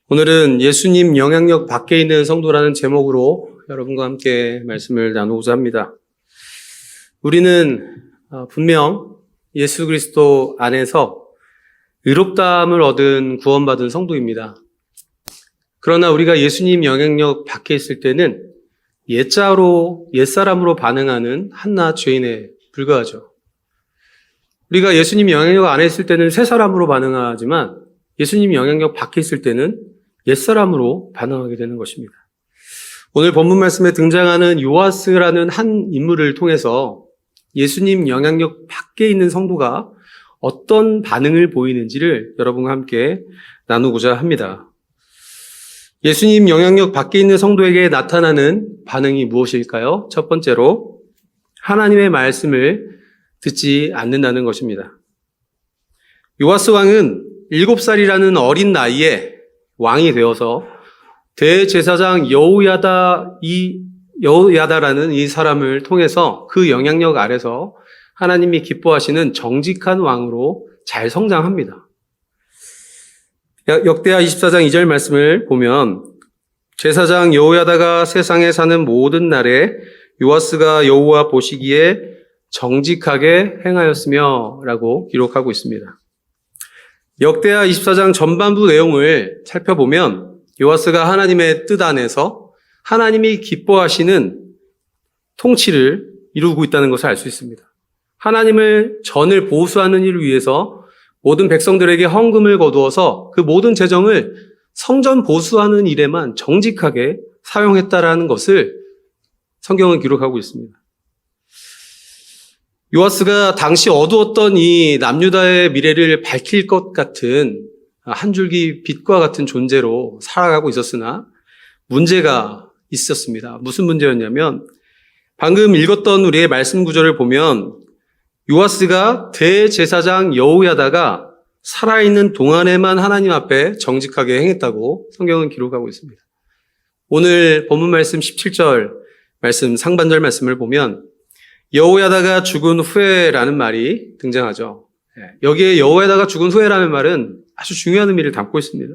오늘은 예수님 영향력 밖에 있는 성도라는 제목으로 여러분과 함께 말씀을 나누고자 합니다. 우리는 분명 예수 그리스도 안에서 의롭다함을 얻은 구원받은 성도입니다. 그러나 우리가 예수님 영향력 밖에 있을 때는 옛사람으로 반응하는 한낱 죄인에 불과하죠. 우리가 예수님 영향력 안에 있을 때는 새 사람으로 반응하지만 예수님 영향력 밖에 있을 때는 옛사람으로 반응하게 되는 것입니다. 오늘 본문 말씀에 등장하는 요아스라는 한 인물을 통해서 예수님 영향력 밖에 있는 성도가 어떤 반응을 보이는지를 여러분과 함께 나누고자 합니다. 예수님 영향력 밖에 있는 성도에게 나타나는 반응이 무엇일까요? 첫 번째로 하나님의 말씀을 듣지 않는다는 것입니다. 요아스 왕은 7살이라는 어린 나이에 왕이 되어서 대제사장 여호야다라는 이 사람을 통해서 그 영향력 아래서 하나님이 기뻐하시는 정직한 왕으로 잘 성장합니다. 역대하 24장 2절 말씀을 보면 제사장 여호야다가 세상에 사는 모든 날에 요아스가 여호와 보시기에 정직하게 행하였으며 라고 기록하고 있습니다. 역대하 24장 전반부 내용을 살펴보면 요아스가 하나님의 뜻 안에서 하나님이 기뻐하시는 통치를 이루고 있다는 것을 알 수 있습니다. 하나님을 전을 보수하는 일을 위해서 모든 백성들에게 헌금을 거두어서 그 모든 재정을 성전 보수하는 일에만 정직하게 사용했다라는 것을 성경은 기록하고 있습니다. 요아스가 당시 어두웠던 이 남유다의 미래를 밝힐 것 같은 한 줄기 빛과 같은 존재로 살아가고 있었으나 문제가 있었습니다. 무슨 문제였냐면 방금 읽었던 우리의 말씀 구절을 보면 요아스가 대제사장 여호야다가 살아있는 동안에만 하나님 앞에 정직하게 행했다고 성경은 기록하고 있습니다. 오늘 본문 말씀 17절 말씀 상반절 말씀을 보면 여호야다가 죽은 후에라는 말이 등장하죠. 여기에 여호야다가 죽은 후에라는 말은 아주 중요한 의미를 담고 있습니다.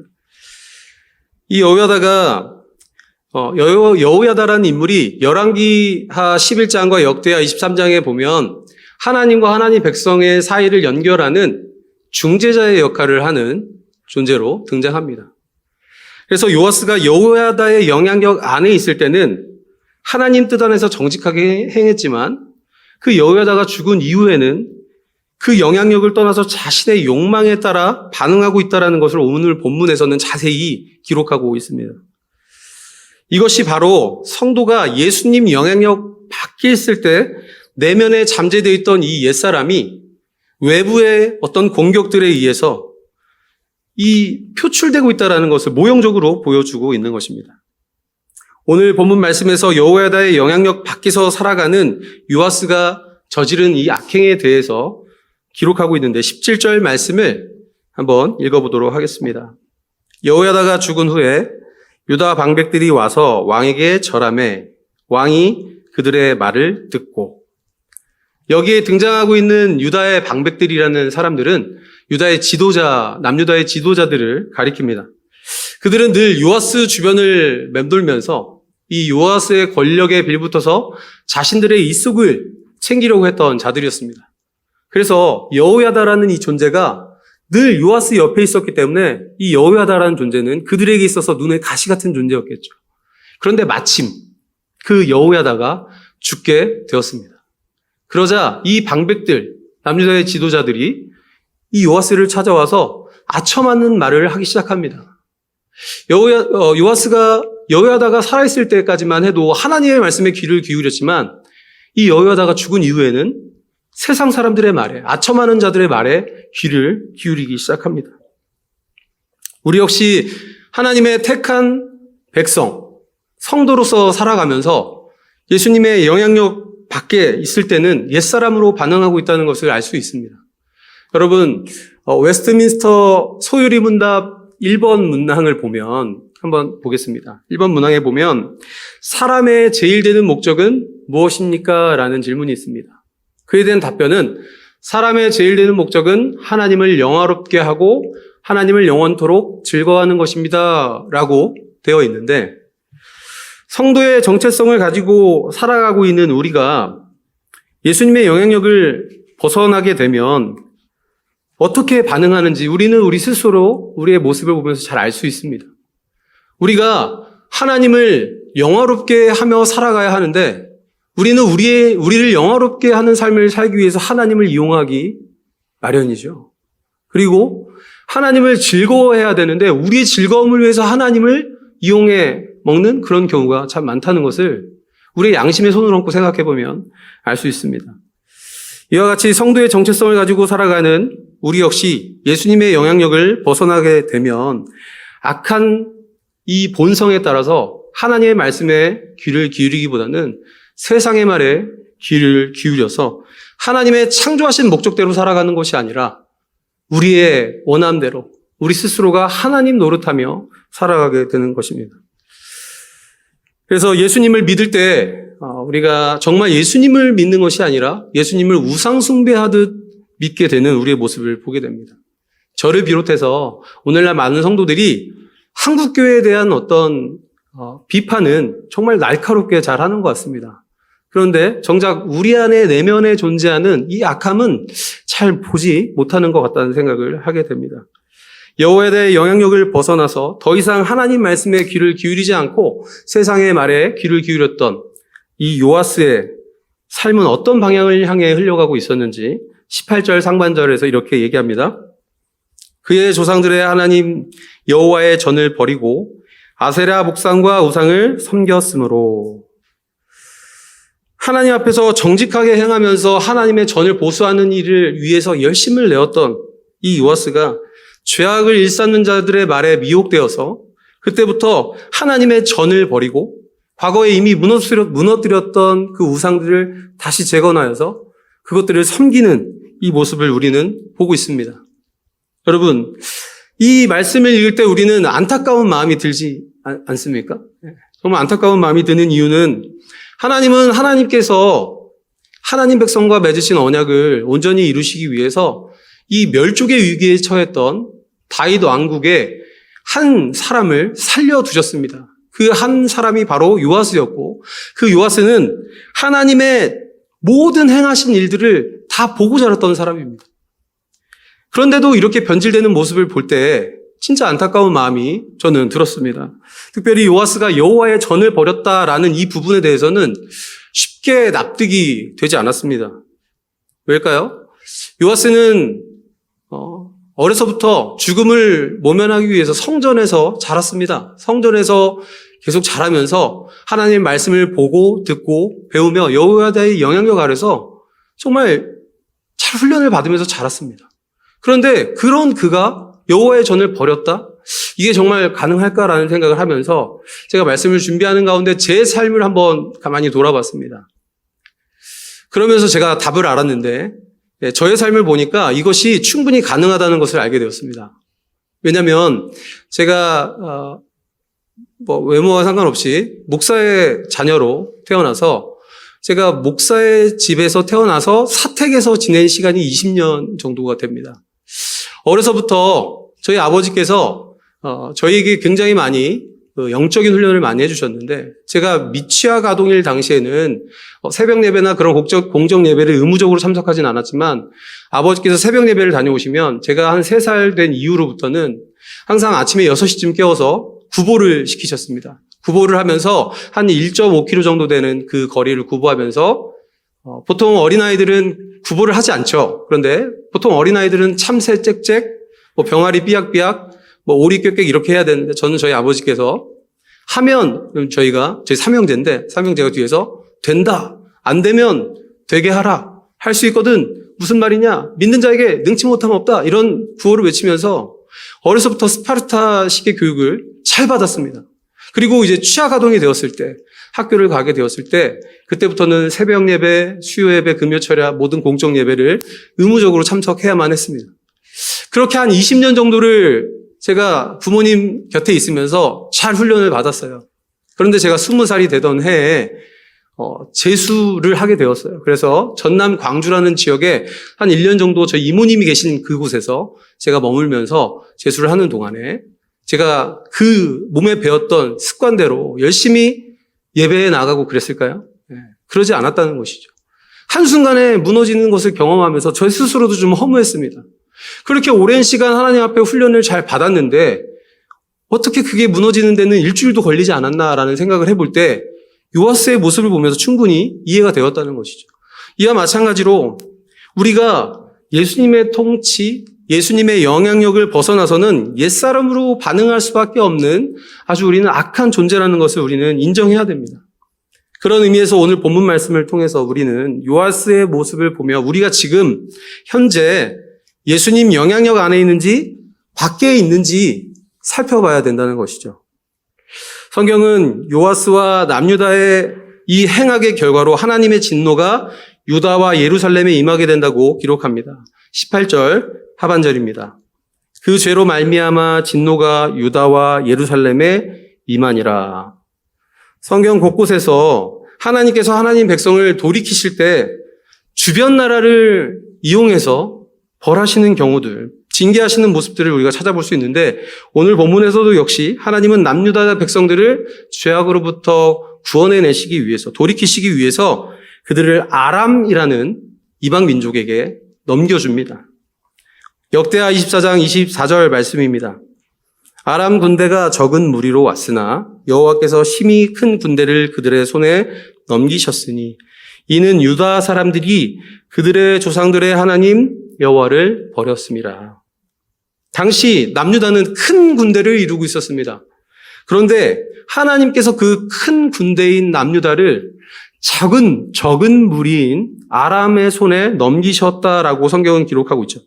이 여호야다라는 인물이 열왕기하 11장과 역대하 23장에 보면 하나님과 하나님 백성의 사이를 연결하는 중재자의 역할을 하는 존재로 등장합니다. 그래서 요아스가 여호야다의 영향력 안에 있을 때는 하나님 뜻 안에서 정직하게 행했지만 그 여호야다가 죽은 이후에는 그 영향력을 떠나서 자신의 욕망에 따라 반응하고 있다는 것을 오늘 본문에서는 자세히 기록하고 있습니다. 이것이 바로 성도가 예수님 영향력 밖에 있을 때 내면에 잠재되어 있던 이 옛사람이 외부의 어떤 공격들에 의해서 이 표출되고 있다는 것을 모형적으로 보여주고 있는 것입니다. 오늘 본문 말씀에서 여호야다의 영향력 밖에서 살아가는 요아스가 저지른 이 악행에 대해서 기록하고 있는데 17절 말씀을 한번 읽어보도록 하겠습니다. 여호야다가 죽은 후에 유다 방백들이 와서 왕에게 절하매 왕이 그들의 말을 듣고. 여기에 등장하고 있는 유다의 방백들이라는 사람들은 유다의 지도자, 남유다의 지도자들을 가리킵니다. 그들은 늘 요아스 주변을 맴돌면서 이 요아스의 권력에 빌붙어서 자신들의 이속을 챙기려고 했던 자들이었습니다. 그래서 여호야다라는 이 존재가 늘 요아스 옆에 있었기 때문에 이 여호야다라는 존재는 그들에게 있어서 눈에 가시 같은 존재였겠죠. 그런데 마침 그 여호야다가 죽게 되었습니다. 그러자 이 방백들, 남유다의 지도자들이 이 요아스를 찾아와서 아첨하는 말을 하기 시작합니다. 여호야다가 살아있을 때까지만 해도 하나님의 말씀에 귀를 기울였지만 이 여호야다가 죽은 이후에는 세상 사람들의 말에, 아첨하는 자들의 말에 귀를 기울이기 시작합니다. 우리 역시 하나님의 택한 백성, 성도로서 살아가면서 예수님의 영향력 밖에 있을 때는 옛사람으로 반응하고 있다는 것을 알 수 있습니다. 여러분, 웨스트민스터 소유리 문답 1번 문항을 보면 한번 보겠습니다. 1번 문항에 보면 사람의 제일 되는 목적은 무엇입니까? 라는 질문이 있습니다. 그에 대한 답변은 사람의 제일 되는 목적은 하나님을 영화롭게 하고 하나님을 영원토록 즐거워하는 것입니다. 라고 되어 있는데, 성도의 정체성을 가지고 살아가고 있는 우리가 예수님의 영향력을 벗어나게 되면 어떻게 반응하는지 우리는 우리 스스로 우리의 모습을 보면서 잘 알 수 있습니다. 우리가 하나님을 영화롭게 하며 살아가야 하는데 우리는 우리를 영화롭게 하는 삶을 살기 위해서 하나님을 이용하기 마련이죠. 그리고 하나님을 즐거워해야 되는데 우리의 즐거움을 위해서 하나님을 이용해 먹는 그런 경우가 참 많다는 것을 우리의 양심의 손을 얹고 생각해 보면 알 수 있습니다. 이와 같이 성도의 정체성을 가지고 살아가는 우리 역시 예수님의 영향력을 벗어나게 되면 악한 이 본성에 따라서 하나님의 말씀에 귀를 기울이기보다는 세상의 말에 귀를 기울여서 하나님의 창조하신 목적대로 살아가는 것이 아니라 우리의 원함대로 우리 스스로가 하나님 노릇하며 살아가게 되는 것입니다. 그래서 예수님을 믿을 때 우리가 정말 예수님을 믿는 것이 아니라 예수님을 우상 숭배하듯 믿게 되는 우리의 모습을 보게 됩니다. 저를 비롯해서 오늘날 많은 성도들이 한국교회에 대한 어떤 비판은 정말 날카롭게 잘하는 것 같습니다. 그런데 정작 우리 안에 내면에 존재하는 이 악함은 잘 보지 못하는 것 같다는 생각을 하게 됩니다. 여호와에 대해 영향력을 벗어나서 더 이상 하나님 말씀에 귀를 기울이지 않고 세상의 말에 귀를 기울였던 이 요아스의 삶은 어떤 방향을 향해 흘러가고 있었는지 18절 상반절에서 이렇게 얘기합니다. 그의 조상들의 하나님 여호와의 전을 버리고 아세라 목상과 우상을 섬겼으므로. 하나님 앞에서 정직하게 행하면서 하나님의 전을 보수하는 일을 위해서 열심을 내었던 이 요아스가 죄악을 일삼는 자들의 말에 미혹되어서 그때부터 하나님의 전을 버리고 과거에 이미 무너뜨렸던 그 우상들을 다시 재건하여서 그것들을 섬기는 이 모습을 우리는 보고 있습니다. 여러분, 이 말씀을 읽을 때 우리는 안타까운 마음이 들지 않습니까? 정말 안타까운 마음이 드는 이유는 하나님은 하나님께서 하나님 백성과 맺으신 언약을 온전히 이루시기 위해서 이 멸족의 위기에 처했던 다윗 왕국의 한 사람을 살려두셨습니다. 그 한 사람이 바로 요아스였고 그 요아스는 하나님의 모든 행하신 일들을 다 보고 자랐던 사람입니다. 그런데도 이렇게 변질되는 모습을 볼 때 진짜 안타까운 마음이 저는 들었습니다. 특별히 요아스가 여호와의 전을 버렸다라는 이 부분에 대해서는 쉽게 납득이 되지 않았습니다. 왜일까요? 요아스는 어려서부터 죽음을 모면하기 위해서 성전에서 자랐습니다. 성전에서 계속 자라면서 하나님의 말씀을 보고 듣고 배우며 여호와의 영향력 아래서 정말 잘 훈련을 받으면서 자랐습니다. 그런데 그런 그가 여호와의 전을 버렸다? 이게 정말 가능할까라는 생각을 하면서 제가 말씀을 준비하는 가운데 제 삶을 한번 가만히 돌아봤습니다. 그러면서 제가 답을 알았는데 저의 삶을 보니까 이것이 충분히 가능하다는 것을 알게 되었습니다. 왜냐하면 제가 외모와 상관없이 목사의 자녀로 태어나서 제가 목사의 집에서 태어나서 사택에서 지낸 시간이 20년 정도가 됩니다. 어려서부터 저희 아버지께서 저희에게 굉장히 많이 영적인 훈련을 많이 해주셨는데 제가 미취학 아동일 당시에는 새벽 예배나 그런 공적 예배를 의무적으로 참석하진 않았지만 아버지께서 새벽 예배를 다녀오시면 제가 한 3살 된 이후로부터는 항상 아침에 6시쯤 깨워서 구보를 시키셨습니다. 구보를 하면서 한 1.5km 정도 되는 그 거리를 구보하면서 보통 어린아이들은 구보를 하지 않죠. 그런데 보통 어린아이들은 참새 짹짹, 병아리 삐약삐약, 오리 꽥꽥 이렇게 해야 되는데 저는 저희 아버지께서 하면 저희 삼형제인데 삼형제가 뒤에서 된다. 안 되면 되게 하라. 할 수 있거든. 무슨 말이냐. 믿는 자에게 능치 못함 없다. 이런 구호를 외치면서 어려서부터 스파르타식의 교육을 잘 받았습니다. 그리고 이제 취학아동이 되었을 때 학교를 가게 되었을 때 그때부터는 새벽 예배, 수요 예배, 금요 철야 모든 공적 예배를 의무적으로 참석해야만 했습니다. 그렇게 한 20년 정도를 제가 부모님 곁에 있으면서 잘 훈련을 받았어요. 그런데 제가 20살이 되던 해에 재수를 하게 되었어요. 그래서 전남 광주라는 지역에 한 1년 정도 저희 이모님이 계신 그곳에서 제가 머물면서 재수를 하는 동안에 제가 그 몸에 배웠던 습관대로 열심히 예배에 나가고 그랬을까요? 그러지 않았다는 것이죠. 한순간에 무너지는 것을 경험하면서 저 스스로도 좀 허무했습니다. 그렇게 오랜 시간 하나님 앞에 훈련을 잘 받았는데 어떻게 그게 무너지는 데는 일주일도 걸리지 않았나라는 생각을 해볼 때 요아스의 모습을 보면서 충분히 이해가 되었다는 것이죠. 이와 마찬가지로 우리가 예수님의 통치, 예수님의 영향력을 벗어나서는 옛사람으로 반응할 수밖에 없는 아주 우리는 악한 존재라는 것을 우리는 인정해야 됩니다. 그런 의미에서 오늘 본문 말씀을 통해서 우리는 요아스의 모습을 보며 우리가 지금 현재 예수님 영향력 안에 있는지 밖에 있는지 살펴봐야 된다는 것이죠. 성경은 요아스와 남유다의 이 행악의 결과로 하나님의 진노가 유다와 예루살렘에 임하게 된다고 기록합니다. 18절 하반절입니다. 그 죄로 말미암아 진노가 유다와 예루살렘에 임하니라. 성경 곳곳에서 하나님께서 하나님 백성을 돌이키실 때 주변 나라를 이용해서 벌하시는 경우들, 징계하시는 모습들을 우리가 찾아볼 수 있는데 오늘 본문에서도 역시 하나님은 남유다 백성들을 죄악으로부터 구원해내시기 위해서, 돌이키시기 위해서 그들을 아람이라는 이방 민족에게 넘겨줍니다. 역대하 24장 24절 말씀입니다. 아람 군대가 적은 무리로 왔으나 여호와께서 심히 큰 군대를 그들의 손에 넘기셨으니 이는 유다 사람들이 그들의 조상들의 하나님 여호와를 버렸습니다. 당시 남유다는 큰 군대를 이루고 있었습니다. 그런데 하나님께서 그 큰 군대인 남유다를 적은 무리인 아람의 손에 넘기셨다라고 성경은 기록하고 있죠.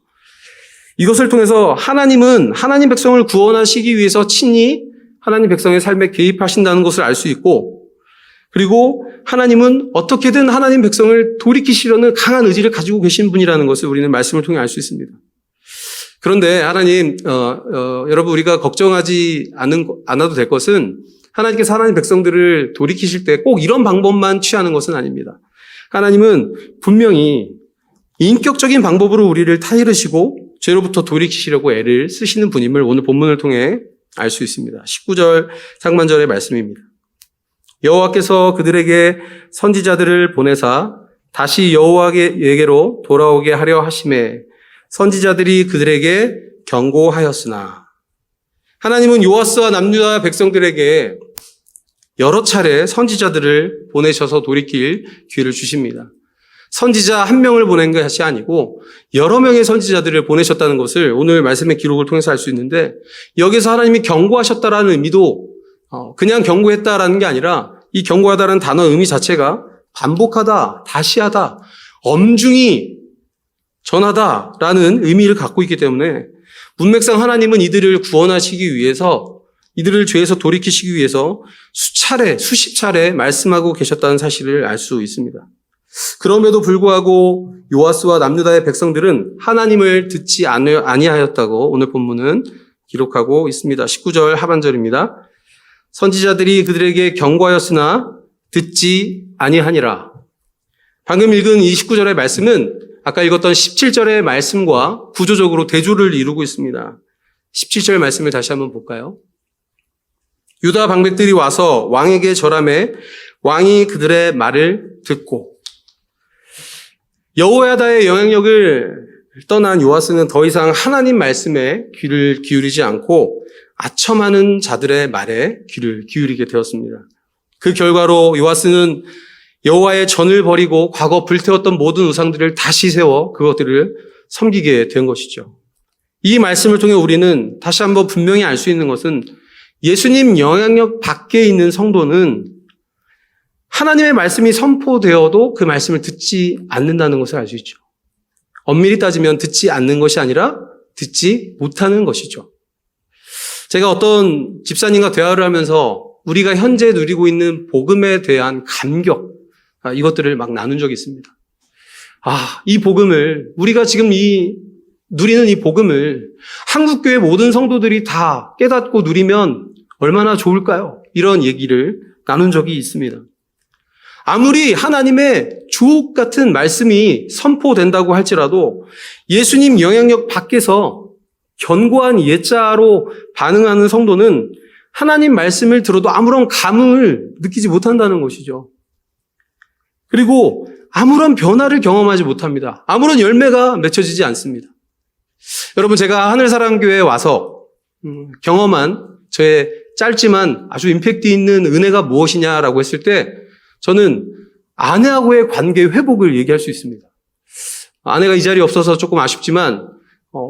이것을 통해서 하나님은 하나님 백성을 구원하시기 위해서 친히 하나님 백성의 삶에 개입하신다는 것을 알 수 있고, 그리고 하나님은 어떻게든 하나님 백성을 돌이키시려는 강한 의지를 가지고 계신 분이라는 것을 우리는 말씀을 통해 알 수 있습니다. 그런데 하나님, 여러분 우리가 걱정하지 않아도 될 것은 하나님께서 하나님 백성들을 돌이키실 때 꼭 이런 방법만 취하는 것은 아닙니다. 하나님은 분명히 인격적인 방법으로 우리를 타이르시고 죄로부터 돌이키시려고 애를 쓰시는 분임을 오늘 본문을 통해 알 수 있습니다. 19절 상반절의 말씀입니다. 여호와께서 그들에게 선지자들을 보내사 다시 여호와에게로 돌아오게 하려 하심에 선지자들이 그들에게 경고하였으나, 하나님은 요아스와 남유다 백성들에게 여러 차례 선지자들을 보내셔서 돌이킬 기회를 주십니다. 선지자 한 명을 보낸 것이 아니고 여러 명의 선지자들을 보내셨다는 것을 오늘 말씀의 기록을 통해서 알 수 있는데, 여기서 하나님이 경고하셨다라는 의미도 그냥 경고했다라는 게 아니라 이 경고하다라는 단어 의미 자체가 반복하다, 다시 하다, 엄중히 전하다라는 의미를 갖고 있기 때문에 문맥상 하나님은 이들을 구원하시기 위해서, 이들을 죄에서 돌이키시기 위해서 수십 차례 말씀하고 계셨다는 사실을 알 수 있습니다. 그럼에도 불구하고 요아스와 남유다의 백성들은 하나님을 듣지 아니하였다고 오늘 본문은 기록하고 있습니다. 19절 하반절입니다. 선지자들이 그들에게 경고하였으나 듣지 아니하니라. 방금 읽은 이 19절의 말씀은 아까 읽었던 17절의 말씀과 구조적으로 대조를 이루고 있습니다. 17절 말씀을 다시 한번 볼까요? 유다 방백들이 와서 왕에게 절하매 왕이 그들의 말을 듣고, 여호야다의 영향력을 떠난 요아스는 더 이상 하나님 말씀에 귀를 기울이지 않고 아첨하는 자들의 말에 귀를 기울이게 되었습니다. 그 결과로 요아스는 여호와의 전을 버리고 과거 불태웠던 모든 우상들을 다시 세워 그것들을 섬기게 된 것이죠. 이 말씀을 통해 우리는 다시 한번 분명히 알 수 있는 것은 예수님 영향력 밖에 있는 성도는 하나님의 말씀이 선포되어도 그 말씀을 듣지 않는다는 것을 알 수 있죠. 엄밀히 따지면 듣지 않는 것이 아니라 듣지 못하는 것이죠. 제가 어떤 집사님과 대화를 하면서 우리가 현재 누리고 있는 복음에 대한 감격, 이것들을 막 나눈 적이 있습니다. 이 복음을, 우리가 지금 누리는 이 복음을 한국교회 모든 성도들이 다 깨닫고 누리면 얼마나 좋을까요? 이런 얘기를 나눈 적이 있습니다. 아무리 하나님의 주옥 같은 말씀이 선포된다고 할지라도 예수님 영향력 밖에서 견고한 예자로 반응하는 성도는 하나님 말씀을 들어도 아무런 감흥을 느끼지 못한다는 것이죠. 그리고 아무런 변화를 경험하지 못합니다. 아무런 열매가 맺혀지지 않습니다. 여러분, 제가 하늘사랑교회에 와서 경험한 저의 짧지만 아주 임팩트 있는 은혜가 무엇이냐라고 했을 때 저는 아내하고의 관계 회복을 얘기할 수 있습니다. 아내가 이 자리에 없어서 조금 아쉽지만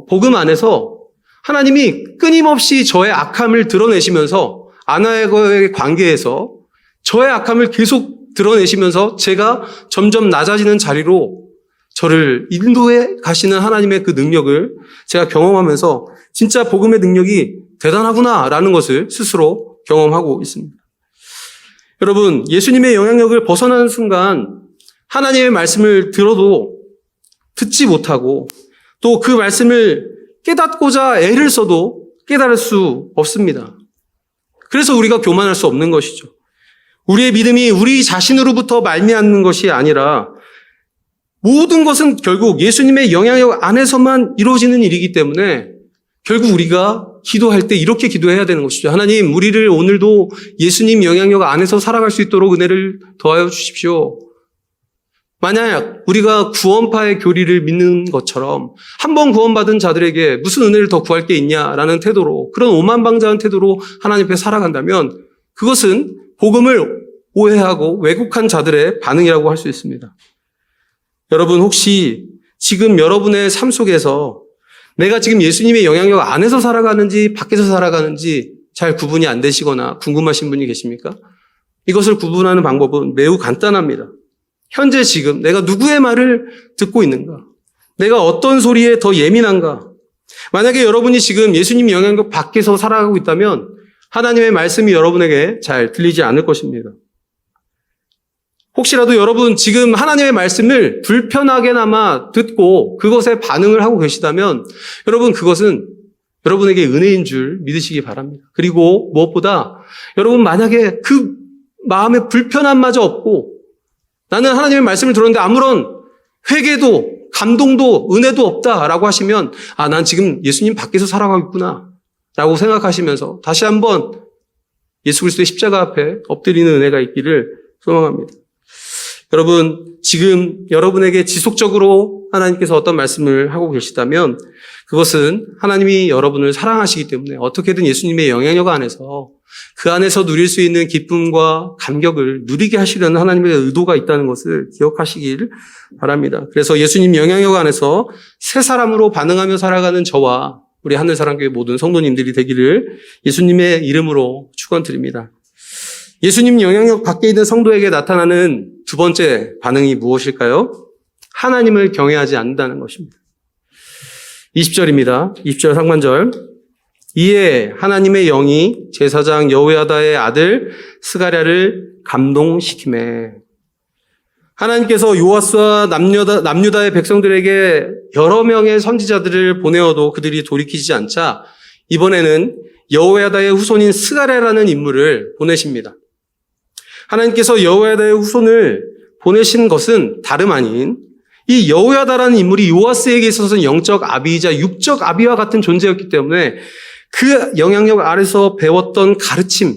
복음 안에서 하나님이 끊임없이 저의 악함을 드러내시면서 아내하고의 관계에서 저의 악함을 계속 드러내시면서 제가 점점 낮아지는 자리로 저를 인도해 가시는 하나님의 그 능력을 제가 경험하면서 진짜 복음의 능력이 대단하구나라는 것을 스스로 경험하고 있습니다. 여러분, 예수님의 영향력을 벗어나는 순간 하나님의 말씀을 들어도 듣지 못하고 또 그 말씀을 깨닫고자 애를 써도 깨달을 수 없습니다. 그래서 우리가 교만할 수 없는 것이죠. 우리의 믿음이 우리 자신으로부터 말미암는 것이 아니라 모든 것은 결국 예수님의 영향력 안에서만 이루어지는 일이기 때문에 결국 우리가 기도할 때 이렇게 기도해야 되는 것이죠. 하나님, 우리를 오늘도 예수님 영향력 안에서 살아갈 수 있도록 은혜를 더하여 주십시오. 만약 우리가 구원파의 교리를 믿는 것처럼 한 번 구원받은 자들에게 무슨 은혜를 더 구할 게 있냐라는 태도로, 그런 오만방자한 태도로 하나님 앞에 살아간다면 그것은 복음을 오해하고 왜곡한 자들의 반응이라고 할 수 있습니다. 여러분, 혹시 지금 여러분의 삶 속에서 내가 지금 예수님의 영향력 안에서 살아가는지 밖에서 살아가는지 잘 구분이 안 되시거나 궁금하신 분이 계십니까? 이것을 구분하는 방법은 매우 간단합니다. 현재 지금 내가 누구의 말을 듣고 있는가? 내가 어떤 소리에 더 예민한가? 만약에 여러분이 지금 예수님 영향력 밖에서 살아가고 있다면 하나님의 말씀이 여러분에게 잘 들리지 않을 것입니다. 혹시라도 여러분 지금 하나님의 말씀을 불편하게나마 듣고 그것에 반응을 하고 계시다면 여러분 그것은 여러분에게 은혜인 줄 믿으시기 바랍니다. 그리고 무엇보다 여러분 만약에 그 마음에 불편함마저 없고 나는 하나님의 말씀을 들었는데 아무런 회개도 감동도 은혜도 없다라고 하시면 난 지금 예수님 밖에서 살아가고 있구나 라고 생각하시면서 다시 한번 예수 그리스도의 십자가 앞에 엎드리는 은혜가 있기를 소망합니다. 여러분, 지금 여러분에게 지속적으로 하나님께서 어떤 말씀을 하고 계시다면 그것은 하나님이 여러분을 사랑하시기 때문에 어떻게든 예수님의 영향력 안에서 그 안에서 누릴 수 있는 기쁨과 감격을 누리게 하시려는 하나님의 의도가 있다는 것을 기억하시길 바랍니다. 그래서 예수님 영향력 안에서 새 사람으로 반응하며 살아가는 저와 우리 하늘사랑교회 모든 성도님들이 되기를 예수님의 이름으로 축원드립니다. 예수님 영향력 밖에 있는 성도에게 나타나는 두 번째 반응이 무엇일까요? 하나님을 경외하지 않는다는 것입니다. 20절입니다. 20절 상반절. 이에 하나님의 영이 제사장 여호야다의 아들 스가랴를 감동시키매. 하나님께서 요아스와 남유다의 백성들에게 여러 명의 선지자들을 보내어도 그들이 돌이키지 않자 이번에는 여호야다의 후손인 스가랴라는 인물을 보내십니다. 하나님께서 여호야다의 후손을 보내신 것은 다름 아닌 이 여호야다라는 인물이 요아스에게 있어서는 영적 아비이자 육적 아비와 같은 존재였기 때문에 그 영향력 아래서 배웠던 가르침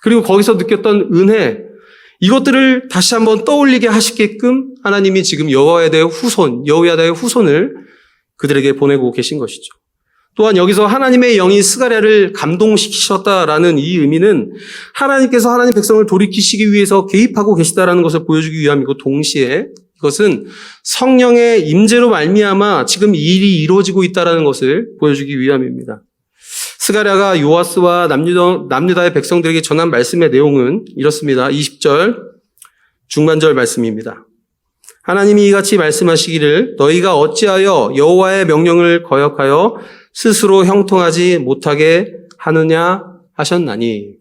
그리고 거기서 느꼈던 은혜 이것들을 다시 한번 떠올리게 하시게끔 하나님이 지금 여호야다의 후손을 그들에게 보내고 계신 것이죠. 또한 여기서 하나님의 영이 스가랴를 감동시키셨다라는 이 의미는 하나님께서 하나님 백성을 돌이키시기 위해서 개입하고 계시다라는 것을 보여주기 위함이고 동시에 이것은 성령의 임재로 말미암아 지금 이 일이 이루어지고 있다라는 것을 보여주기 위함입니다. 스가랴가 요아스와 남유다의 백성들에게 전한 말씀의 내용은 이렇습니다. 20절 중반절 말씀입니다. 하나님이 이같이 말씀하시기를 너희가 어찌하여 여호와의 명령을 거역하여 스스로 형통하지 못하게 하느냐 하셨나니.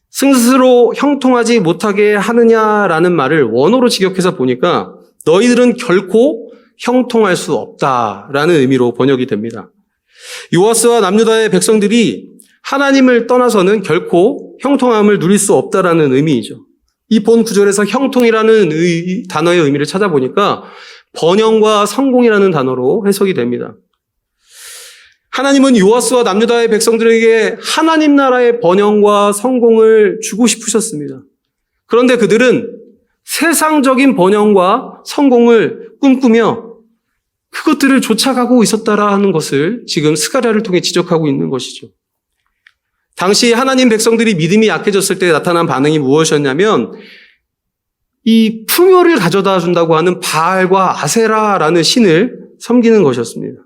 스스로 형통하지 못하게 하느냐라는 말을 원어로 직역해서 보니까 너희들은 결코 형통할 수 없다라는 의미로 번역이 됩니다. 요아스와 남유다의 백성들이 하나님을 떠나서는 결코 형통함을 누릴 수 없다라는 의미이죠. 이 본 구절에서 형통이라는 단어의 의미를 찾아보니까 번영과 성공이라는 단어로 해석이 됩니다. 하나님은 요아스와 남유다의 백성들에게 하나님 나라의 번영과 성공을 주고 싶으셨습니다. 그런데 그들은 세상적인 번영과 성공을 꿈꾸며 그것들을 쫓아가고 있었다라는 것을 지금 스가랴를 통해 지적하고 있는 것이죠. 당시 하나님 백성들이 믿음이 약해졌을 때 나타난 반응이 무엇이었냐면 이 풍요를 가져다 준다고 하는 바알과 아세라라는 신을 섬기는 것이었습니다.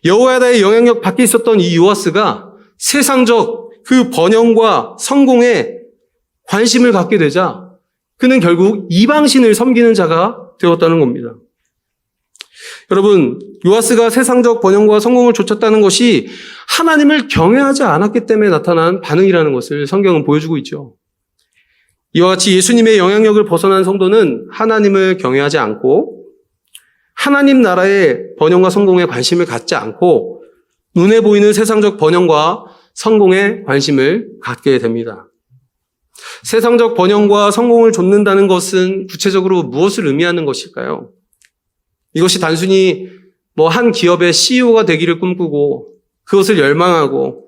여호야다의 영향력 밖에 있었던 이 요아스가 세상적 그 번영과 성공에 관심을 갖게 되자 그는 결국 이방신을 섬기는 자가 되었다는 겁니다. 여러분, 요아스가 세상적 번영과 성공을 쫓았다는 것이 하나님을 경외하지 않았기 때문에 나타난 반응이라는 것을 성경은 보여주고 있죠. 이와 같이 예수님의 영향력을 벗어난 성도는 하나님을 경외하지 않고 하나님 나라의 번영과 성공에 관심을 갖지 않고 눈에 보이는 세상적 번영과 성공에 관심을 갖게 됩니다. 세상적 번영과 성공을 좇는다는 것은 구체적으로 무엇을 의미하는 것일까요? 이것이 단순히 한 기업의 CEO가 되기를 꿈꾸고 그것을 열망하고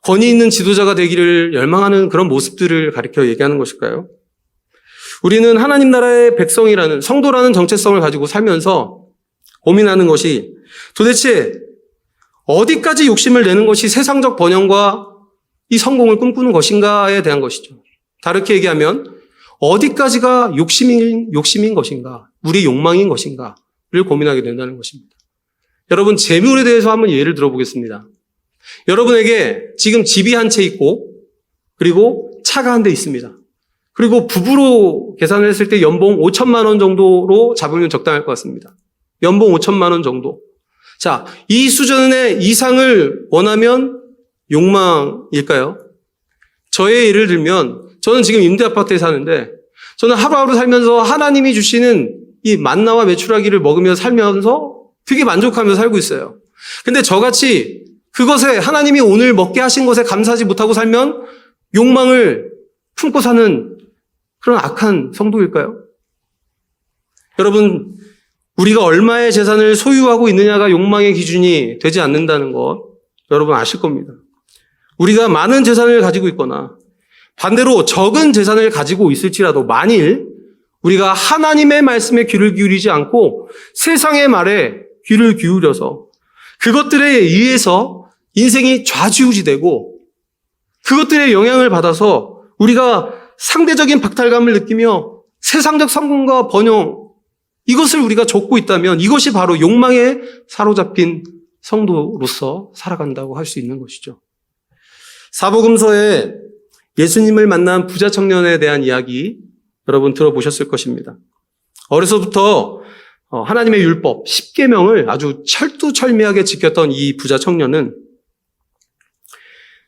권위 있는 지도자가 되기를 열망하는 그런 모습들을 가리켜 얘기하는 것일까요? 우리는 하나님 나라의 백성이라는 성도라는 정체성을 가지고 살면서 고민하는 것이 도대체 어디까지 욕심을 내는 것이 세상적 번영과 이 성공을 꿈꾸는 것인가에 대한 것이죠. 다르게 얘기하면 어디까지가 욕심인 것인가, 우리의 욕망인 것인가를 고민하게 된다는 것입니다. 여러분, 재물에 대해서 한번 예를 들어보겠습니다. 여러분에게 지금 집이 한 채 있고 그리고 차가 한 대 있습니다. 그리고 부부로 계산을 했을 때 연봉 5천만 원 정도로 잡으면 적당할 것 같습니다. 연봉 5천만 원 정도. 자, 이 수준의 이상을 원하면 욕망일까요? 저의 예를 들면 저는 지금 임대아파트에 사는데 저는 하루하루 살면서 하나님이 주시는 이 만나와 메추라기를 먹으며 살면서 되게 만족하면서 살고 있어요. 근데 저같이 그것에 하나님이 오늘 먹게 하신 것에 감사하지 못하고 살면 욕망을 품고 사는 그런 악한 성도일까요? 여러분, 우리가 얼마의 재산을 소유하고 있느냐가 욕망의 기준이 되지 않는다는 것 여러분 아실 겁니다. 우리가 많은 재산을 가지고 있거나 반대로 적은 재산을 가지고 있을지라도 만일 우리가 하나님의 말씀에 귀를 기울이지 않고 세상의 말에 귀를 기울여서 그것들에 의해서 인생이 좌지우지되고 그것들의 영향을 받아서 우리가 상대적인 박탈감을 느끼며 세상적 성공과 번영 이것을 우리가 좇고 있다면 이것이 바로 욕망에 사로잡힌 성도로서 살아간다고 할 수 있는 것이죠. 사복음서에 예수님을 만난 부자 청년에 대한 이야기 여러분 들어보셨을 것입니다. 어려서부터 하나님의 율법 10계명을 아주 철두철미하게 지켰던 이 부자 청년은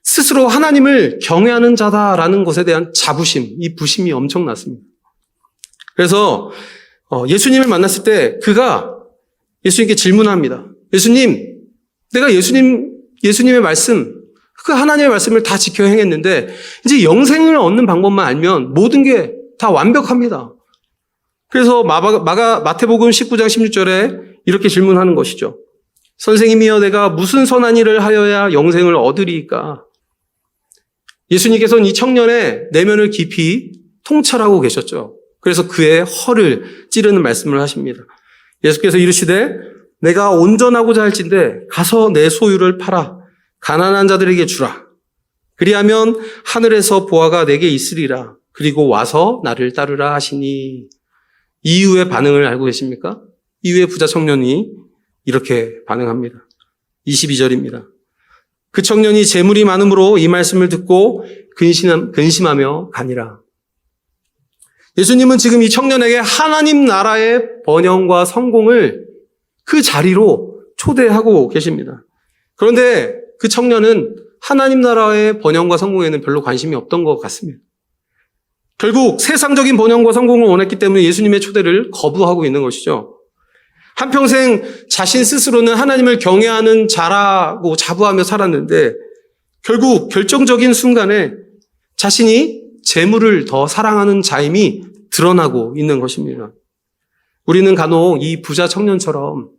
스스로 하나님을 경외하는 자다라는 것에 대한 자부심, 이 부심이 엄청났습니다. 그래서 예수님을 만났을 때 그가 예수님께 질문합니다. 예수님, 내가 예수님의 말씀, 그 하나님의 말씀을 다 지켜 행했는데 이제 영생을 얻는 방법만 알면 모든 게 다 완벽합니다. 그래서 마태복음 19장 16절에 이렇게 질문하는 것이죠. 선생님이여 내가 무슨 선한 일을 하여야 영생을 얻으리이까? 예수님께서는 이 청년의 내면을 깊이 통찰하고 계셨죠. 그래서 그의 허를 찌르는 말씀을 하십니다. 예수께서 이르시되 내가 온전하고자 할진대 가서 내 소유를 팔아 가난한 자들에게 주라. 그리하면 하늘에서 보화가 내게 있으리라. 그리고 와서 나를 따르라 하시니 이후의 반응을 알고 계십니까? 이후에 부자 청년이 이렇게 반응합니다. 22절입니다. 그 청년이 재물이 많음으로 이 말씀을 듣고 근심하며 가니라. 예수님은 지금 이 청년에게 하나님 나라의 번영과 성공을 그 자리로 초대하고 계십니다. 그런데 그 청년은 하나님 나라의 번영과 성공에는 별로 관심이 없던 것 같습니다. 결국 세상적인 번영과 성공을 원했기 때문에 예수님의 초대를 거부하고 있는 것이죠. 한평생 자신 스스로는 하나님을 경외하는 자라고 자부하며 살았는데 결국 결정적인 순간에 자신이 재물을 더 사랑하는 자임이 드러나고 있는 것입니다. 우리는 간혹 이 부자 청년처럼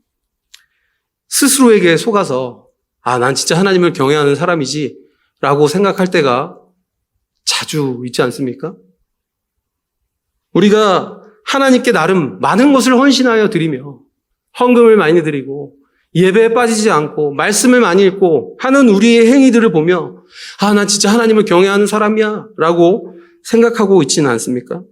스스로에게 속아서 난 진짜 하나님을 경외하는 사람이지 라고 생각할 때가 자주 있지 않습니까? 우리가 하나님께 나름 많은 것을 헌신하여 드리며 헌금을 많이 드리고 예배에 빠지지 않고 말씀을 많이 읽고 하는 우리의 행위들을 보며 난 진짜 하나님을 경외하는 사람이야 라고 생각하고 있지는 않습니까?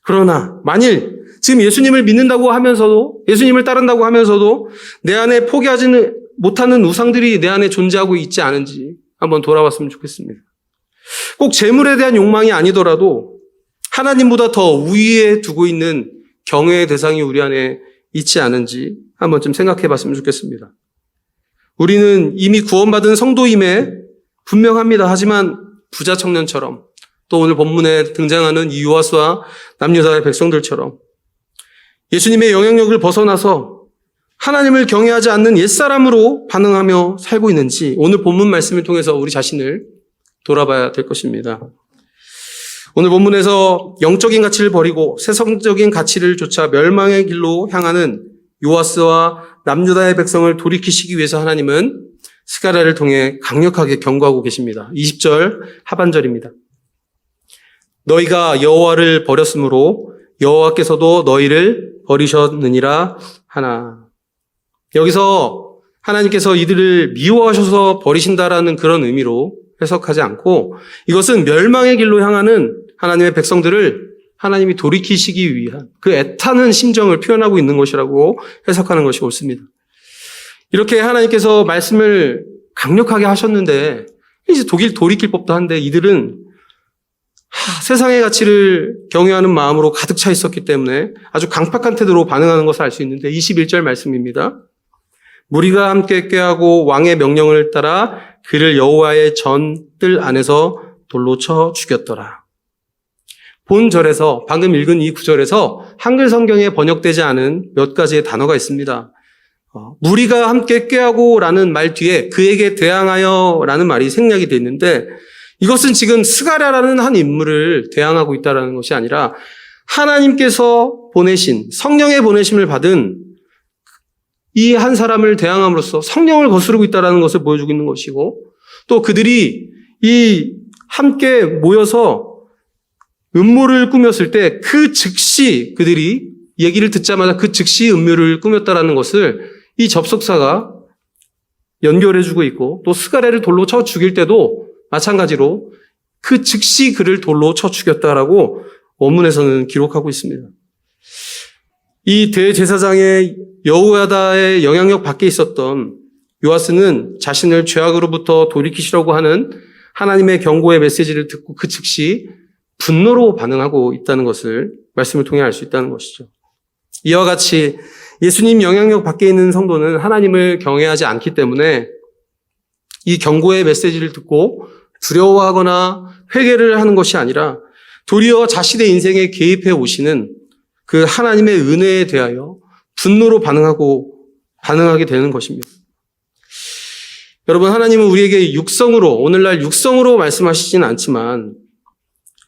그러나 만일 지금 예수님을 믿는다고 하면서도 예수님을 따른다고 하면서도 내 안에 포기하지는 못하는 우상들이 내 안에 존재하고 있지 않은지 한번 돌아봤으면 좋겠습니다. 꼭 재물에 대한 욕망이 아니더라도 하나님보다 더 우위에 두고 있는 경외의 대상이 우리 안에 있지 않은지 한번 좀 생각해 봤으면 좋겠습니다. 우리는 이미 구원받은 성도임에 분명합니다. 하지만 부자 청년처럼 또 오늘 본문에 등장하는 이 요아스와 남유다의 백성들처럼 예수님의 영향력을 벗어나서 하나님을 경외하지 않는 옛사람으로 반응하며 살고 있는지 오늘 본문 말씀을 통해서 우리 자신을 돌아봐야 될 것입니다. 오늘 본문에서 영적인 가치를 버리고 세상적인 가치를 쫓아 멸망의 길로 향하는 요아스와 남유다의 백성을 돌이키시기 위해서 하나님은 스가랴를 통해 강력하게 경고하고 계십니다. 20절 하반절입니다. 너희가 여호와를 버렸으므로 여호와께서도 너희를 버리셨느니라 하나. 여기서 하나님께서 이들을 미워하셔서 버리신다라는 그런 의미로 해석하지 않고 이것은 멸망의 길로 향하는 하나님의 백성들을 하나님이 돌이키시기 위한 그 애타는 심정을 표현하고 있는 것이라고 해석하는 것이 옳습니다. 이렇게 하나님께서 말씀을 강력하게 하셨는데 이제 돌이킬 법도 한데 이들은 세상의 가치를 경외하는 마음으로 가득 차 있었기 때문에 아주 강팍한 태도로 반응하는 것을 알 수 있는데 21절 말씀입니다. 무리가 함께 꾀하고 왕의 명령을 따라 그를 여호와의 전뜰 안에서 돌로 쳐 죽였더라. 본 절에서 방금 읽은 이 구절에서 한글 성경에 번역되지 않은 몇 가지의 단어가 있습니다. 무리가 함께 꾀하고 라는 말 뒤에 그에게 대항하여 라는 말이 생략이 되어 있는데 이것은 지금 스가랴라는 한 인물을 대항하고 있다는 것이 아니라 하나님께서 보내신 성령의 보내심을 받은 이 한 사람을 대항함으로써 성령을 거스르고 있다는 것을 보여주고 있는 것이고 또 그들이 이 함께 모여서 음모를 꾸몄을 때 그 즉시 그들이 얘기를 듣자마자 그 즉시 음모를 꾸몄다라는 것을 이 접속사가 연결해주고 있고 또 스가랴를 돌로 쳐 죽일 때도 마찬가지로 그 즉시 그를 돌로 쳐 죽였다라고 원문에서는 기록하고 있습니다. 이 대제사장의 여호야다의 영향력 밖에 있었던 요아스는 자신을 죄악으로부터 돌이키시려고 하는 하나님의 경고의 메시지를 듣고 그 즉시 분노로 반응하고 있다는 것을 말씀을 통해 알 수 있다는 것이죠. 이와 같이 예수님 영향력 밖에 있는 성도는 하나님을 경외하지 않기 때문에 이 경고의 메시지를 듣고 두려워하거나 회개를 하는 것이 아니라 도리어 자신의 인생에 개입해 오시는 그 하나님의 은혜에 대하여 분노로 반응하게 되는 것입니다. 여러분, 하나님은 우리에게 오늘날 육성으로 말씀하시지는 않지만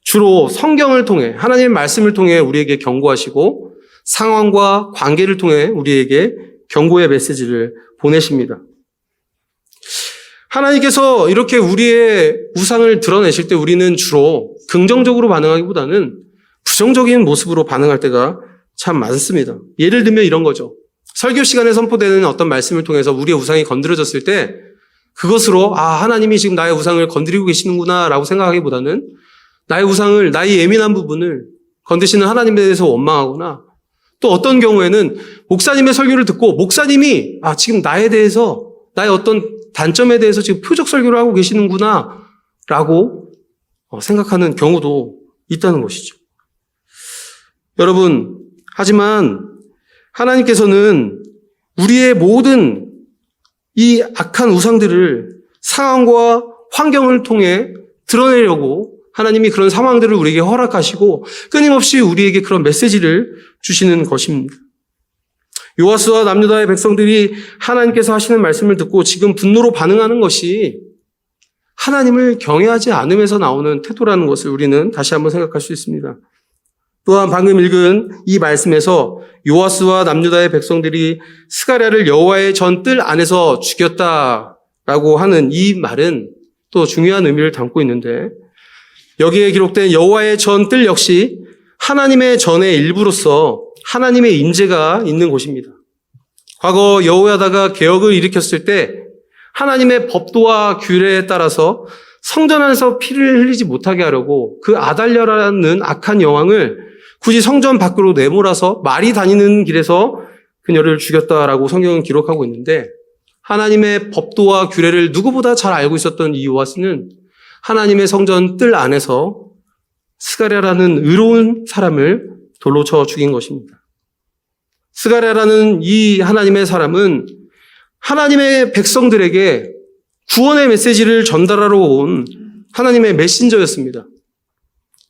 주로 성경을 통해 하나님의 말씀을 통해 우리에게 경고하시고 상황과 관계를 통해 우리에게 경고의 메시지를 보내십니다. 하나님께서 이렇게 우리의 우상을 드러내실 때 우리는 주로 긍정적으로 반응하기보다는 부정적인 모습으로 반응할 때가 참 많습니다. 예를 들면 이런 거죠. 설교 시간에 선포되는 어떤 말씀을 통해서 우리의 우상이 건드려졌을 때 그것으로 하나님이 지금 나의 우상을 건드리고 계시는구나 라고 생각하기보다는 나의 예민한 부분을 건드시는 하나님에 대해서 원망하거나 또 어떤 경우에는 목사님의 설교를 듣고 목사님이 지금 나의 어떤 단점에 대해서 지금 표적 설교를 하고 계시는구나 라고 생각하는 경우도 있다는 것이죠. 여러분, 하지만 하나님께서는 우리의 모든 이 악한 우상들을 상황과 환경을 통해 드러내려고 하나님이 그런 상황들을 우리에게 허락하시고 끊임없이 우리에게 그런 메시지를 주시는 것입니다. 요아스와 남유다의 백성들이 하나님께서 하시는 말씀을 듣고 지금 분노로 반응하는 것이 하나님을 경외하지 않으면서 나오는 태도라는 것을 우리는 다시 한번 생각할 수 있습니다. 또한 방금 읽은 이 말씀에서 요아스와 남유다의 백성들이 스가랴를 여호와의 전 뜰 안에서 죽였다라고 하는 이 말은 또 중요한 의미를 담고 있는데, 여기에 기록된 여호와의 전 뜰 역시 하나님의 전의 일부로서 하나님의 임재가 있는 곳입니다. 과거 여호야다가 개혁을 일으켰을 때 하나님의 법도와 규례에 따라서 성전 안에서 피를 흘리지 못하게 하려고 그 아달랴라는 악한 여왕을 굳이 성전 밖으로 내몰아서 말이 다니는 길에서 그녀를 죽였다라고 성경은 기록하고 있는데, 하나님의 법도와 규례를 누구보다 잘 알고 있었던 이 요아스는 하나님의 성전 뜰 안에서 스가랴라는 의로운 사람을 돌로 쳐 죽인 것입니다. 스가랴라는 이 하나님의 사람은 하나님의 백성들에게 구원의 메시지를 전달하러 온 하나님의 메신저였습니다.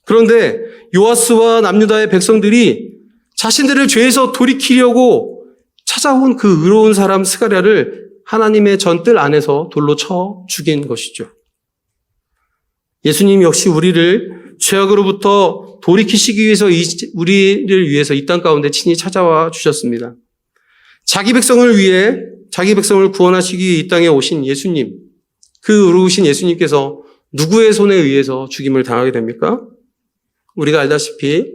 그런데 요아스와 남유다의 백성들이 자신들을 죄에서 돌이키려고 찾아온 그 의로운 사람 스가랴를 하나님의 전뜰 안에서 돌로 쳐 죽인 것이죠. 예수님 역시 우리를 죄악으로부터 돌이키시기 위해서 우리를 위해서 이 땅 가운데 친히 찾아와 주셨습니다. 자기 백성을 구원하시기 위해 이 땅에 오신 예수님, 그 의로우신 예수님께서 누구의 손에 의해서 죽임을 당하게 됩니까? 우리가 알다시피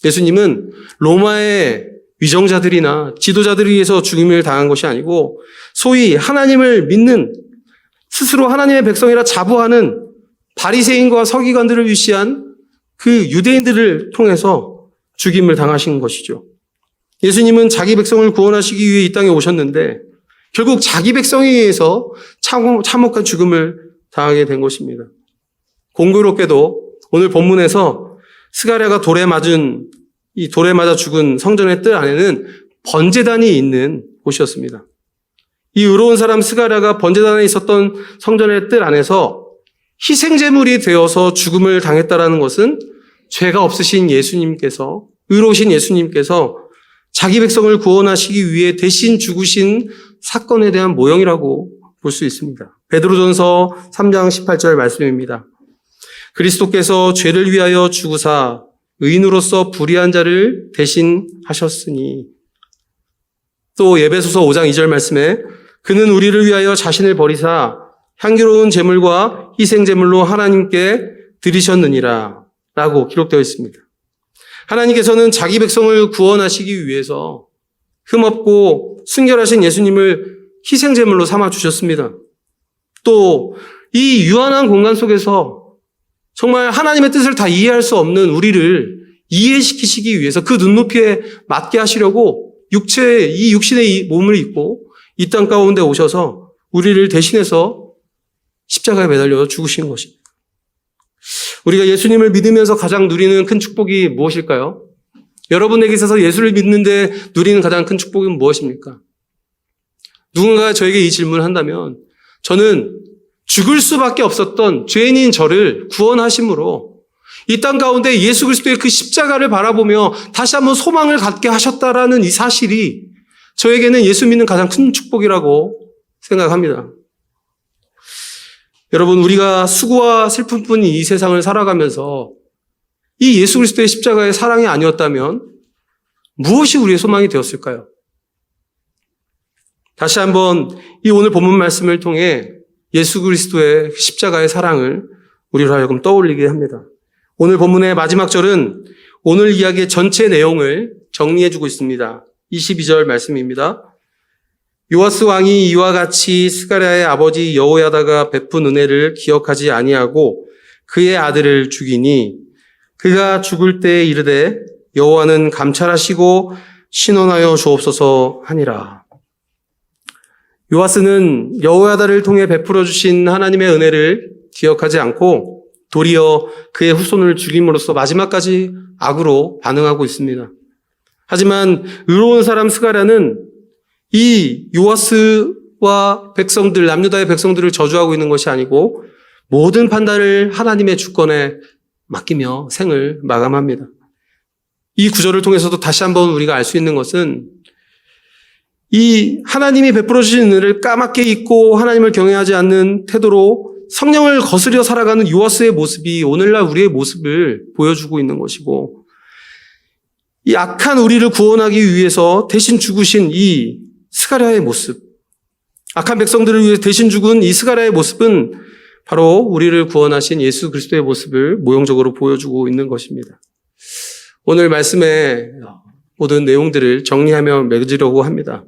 예수님은 로마의 위정자들이나 지도자들에 의해서 죽임을 당한 것이 아니고 소위 하나님을 믿는, 스스로 하나님의 백성이라 자부하는 바리새인과 서기관들을 위시한 그 유대인들을 통해서 죽임을 당하신 것이죠. 예수님은 자기 백성을 구원하시기 위해 이 땅에 오셨는데 결국 자기 백성에 의해서 참혹한 죽음을 당하게 된 것입니다. 공교롭게도 오늘 본문에서 스가랴가 돌에 맞아 죽은 성전의 뜰 안에는 번제단이 있는 곳이었습니다. 이 의로운 사람 스가랴가 번제단에 있었던 성전의 뜰 안에서 희생제물이 되어서 죽음을 당했다라는 것은 죄가 없으신 예수님께서, 의로우신 예수님께서 자기 백성을 구원하시기 위해 대신 죽으신 사건에 대한 모형이라고 볼 수 있습니다. 베드로전서 3장 18절 말씀입니다. 그리스도께서 죄를 위하여 죽으사 의인으로서 불의한 자를 대신하셨으니, 또 에베소서 5장 2절 말씀에 그는 우리를 위하여 자신을 버리사 향기로운 제물과 희생제물로 하나님께 드리셨느니라 라고 기록되어 있습니다. 하나님께서는 자기 백성을 구원하시기 위해서 흠없고 순결하신 예수님을 희생제물로 삼아 주셨습니다. 또 이 유한한 공간 속에서 정말 하나님의 뜻을 다 이해할 수 없는 우리를 이해시키시기 위해서 그 눈높이에 맞게 하시려고 이 육신의 몸을 입고 이 땅 가운데 오셔서 우리를 대신해서 십자가에 매달려 죽으신 것입니다. 우리가 예수님을 믿으면서 가장 누리는 큰 축복이 무엇일까요? 여러분에게 있어서 예수를 믿는데 누리는 가장 큰 축복은 무엇입니까? 누군가 저에게 이 질문을 한다면 저는 죽을 수밖에 없었던 죄인인 저를 구원하심으로 이 땅 가운데 예수 그리스도의 그 십자가를 바라보며 다시 한번 소망을 갖게 하셨다라는 이 사실이 저에게는 예수 믿는 가장 큰 축복이라고 생각합니다. 여러분, 우리가 수고와 슬픔뿐인 이 세상을 살아가면서 이 예수 그리스도의 십자가의 사랑이 아니었다면 무엇이 우리의 소망이 되었을까요? 다시 한번 이 오늘 본문 말씀을 통해 예수 그리스도의 십자가의 사랑을 우리로 하여금 떠올리게 합니다. 오늘 본문의 마지막 절은 오늘 이야기의 전체 내용을 정리해주고 있습니다. 22절 말씀입니다. 요아스 왕이 이와 같이 스가랴의 아버지 여호야다가 베푼 은혜를 기억하지 아니하고 그의 아들을 죽이니 그가 죽을 때에 이르되 여호와는 감찰하시고 신원하여 주옵소서 하니라. 요아스는 여호야다를 통해 베풀어 주신 하나님의 은혜를 기억하지 않고 도리어 그의 후손을 죽임으로써 마지막까지 악으로 반응하고 있습니다. 하지만 의로운 사람 스가랴는 이 요아스와 백성들, 남유다의 백성들을 저주하고 있는 것이 아니고 모든 판단을 하나님의 주권에 맡기며 생을 마감합니다. 이 구절을 통해서도 다시 한번 우리가 알 수 있는 것은 이 하나님이 베풀어 주신 은혜를 까맣게 잊고 하나님을 경외하지 않는 태도로 성령을 거스려 살아가는 요아스의 모습이 오늘날 우리의 모습을 보여주고 있는 것이고, 이 악한 우리를 구원하기 위해서 대신 죽으신 이 스가랴의 모습, 악한 백성들을 위해 대신 죽은 이 스가랴의 모습은 바로 우리를 구원하신 예수 그리스도의 모습을 모형적으로 보여주고 있는 것입니다. 오늘 말씀의 모든 내용들을 정리하며 맺으려고 합니다.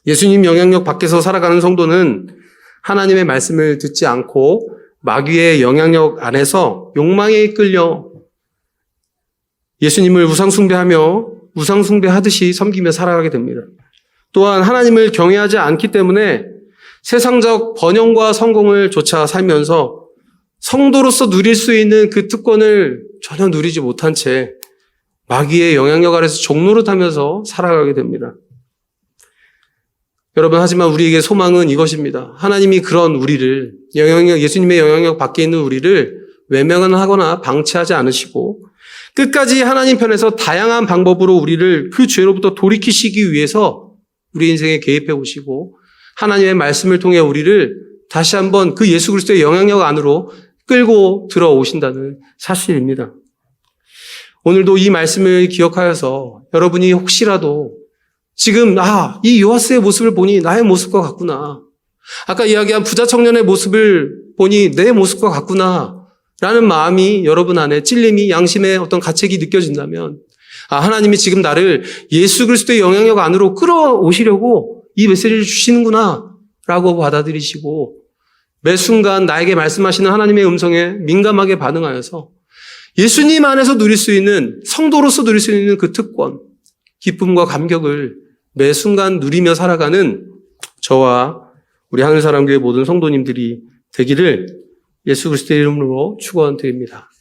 예수님 영향력 밖에서 살아가는 성도는 하나님의 말씀을 듣지 않고 마귀의 영향력 안에서 욕망에 이끌려 예수님을 우상숭배하며 우상숭배하듯이 섬기며 살아가게 됩니다. 또한 하나님을 경외하지 않기 때문에 세상적 번영과 성공을 쫓아 살면서 성도로서 누릴 수 있는 그 특권을 전혀 누리지 못한 채 마귀의 영향력 아래서 종노릇하면서 살아가게 됩니다. 여러분, 하지만 우리에게 소망은 이것입니다. 하나님이 그런 우리를, 예수님의 영향력 밖에 있는 우리를 외면하거나 방치하지 않으시고 끝까지 하나님 편에서 다양한 방법으로 우리를 그 죄로부터 돌이키시기 위해서 우리 인생에 개입해 오시고 하나님의 말씀을 통해 우리를 다시 한번 그 예수 그리스도의 영향력 안으로 끌고 들어오신다는 사실입니다. 오늘도 이 말씀을 기억하여서 여러분이 혹시라도 지금 이 요아스의 모습을 보니 나의 모습과 같구나. 아까 이야기한 부자 청년의 모습을 보니 내 모습과 같구나. 라는 마음이 여러분 안에 찔림이 양심의 어떤 가책이 느껴진다면 하나님이 지금 나를 예수 그리스도의 영향력 안으로 끌어오시려고 이 메시지를 주시는구나 라고 받아들이시고 매 순간 나에게 말씀하시는 하나님의 음성에 민감하게 반응하여서 예수님 안에서 누릴 수 있는, 성도로서 누릴 수 있는 그 특권, 기쁨과 감격을 매 순간 누리며 살아가는 저와 우리 하늘사랑교회 모든 성도님들이 되기를 예수 그리스도의 이름으로 축원드립니다.